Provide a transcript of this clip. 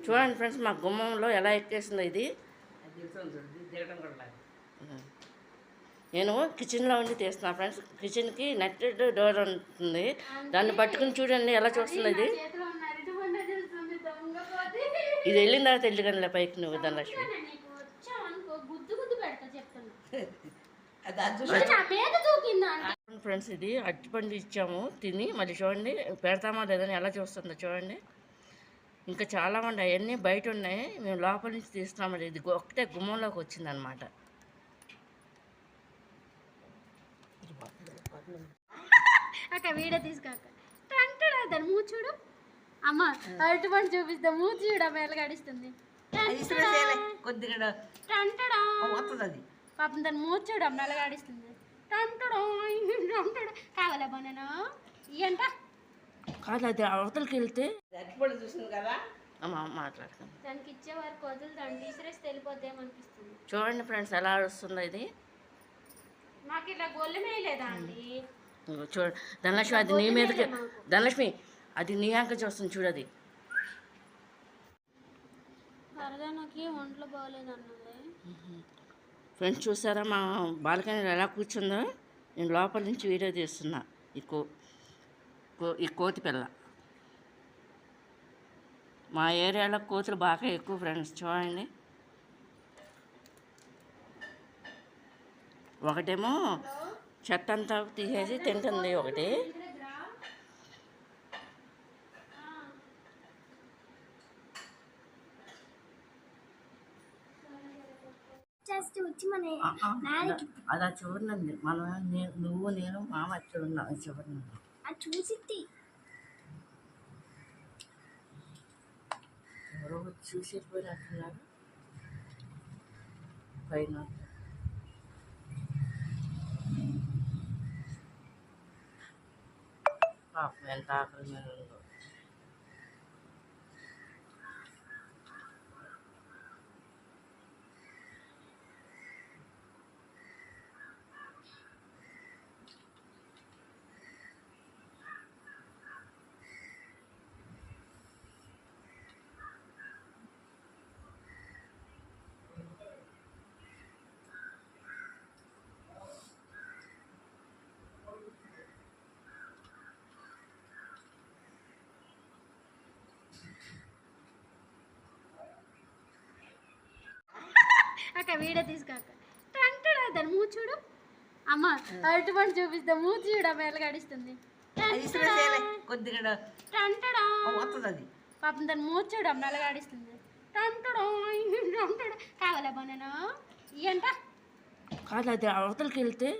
చూడండి ఫ్రెండ్స్, మా గుమ్మంలో ఎలా ఎక్కేసిందో ఇది. నేను కిచెన్లో ఉండి తీస్తున్నా ఫ్రెండ్స్. కిచెన్కి నెట్టెడ్ డోర్ ఉంటుంది, దాన్ని పట్టుకుని చూడండి ఎలా చూస్తుంది ఇది. ఇది వెళ్ళిన తర్వాత వెళ్ళి పైకి నువ్వు ధనలక్ష్మి. ఫ్రెండ్స్, ఇది అరటిపండు ఇచ్చాము తిని, మళ్ళీ చూడండి పెడతామా లేదని ఎలా చూస్తుందో చూడండి. ఇంకా చాలామంది అవన్నీ బయట ఉన్నాయి, మేము లోపల నుంచి తీస్తున్నామండి. ఇది ఒకటే గుమ్మంలోకి వచ్చిందనమాట. అక్క వీడియో తీసుకోక దాని మూడు చూడు అమ్మ, అరటిపండు చూపిస్తే మూడు చూడు అమ్మ ఎలా గడిస్తుంది. పాపం దాని మూడు చూడు అమ్మ ఎలా గడిస్తుంది. కావాలా బాగా ఇయంట కాదు, అది అవతలకి వెళ్తే చూసింది కదా మాట్లాడతాను. దానికి ఇచ్చే వారికి వదులు దాన్ని తీసిరేసి వెళ్ళిపోద్దేమనిపిస్తుంది. చూడండి ఫ్రెండ్స్ ఎలా వస్తుందో ఇది. మాకు ఇలా గొల్లమేయలేదా అండి? చూడ ధనలక్ష్మి, అది నీ మీదకి. ధనలక్ష్మి, అది నీ అంక చూస్తుంది చూడది. వరదానికి ఒంట్లో బాగోలేదు అన్నది. ఫ్రెండ్స్ చూసారా మా బాల్కనీలో ఎలా కూర్చుందో? నేను లోపల నుంచి వీడియో తీస్తున్నా. ఈ కోతి పిల్ల. మా ఏరియాలో కోతులు బాగా ఎక్కువ ఫ్రెండ్స్. చూడండి, ఒకటేమో చెత్త అంతా తీసేసి తింటుంది, ఒకటి అలా చూడండి. మనం నువ్వు నేను మామ చూడన్నా చూడండి. చూసి ఎవరో చూసిపోయినట్టున్నారు పైన. పాపం ఎంత ఆకలి మీద ఉందో. అక్క వీడియో తీసుకోక దాని మూడు చూడు అమ్మ, అరటిపండు చూపిస్తే మూడు చూడు అమ్మ ఎలా గడిస్తుంది. పాపం దాని మూడు చూడు అమ్మ ఎలా గడిస్తుంది. కావాలా బాగా ఇయంట కాదు, అది అవతలకి వెళ్తే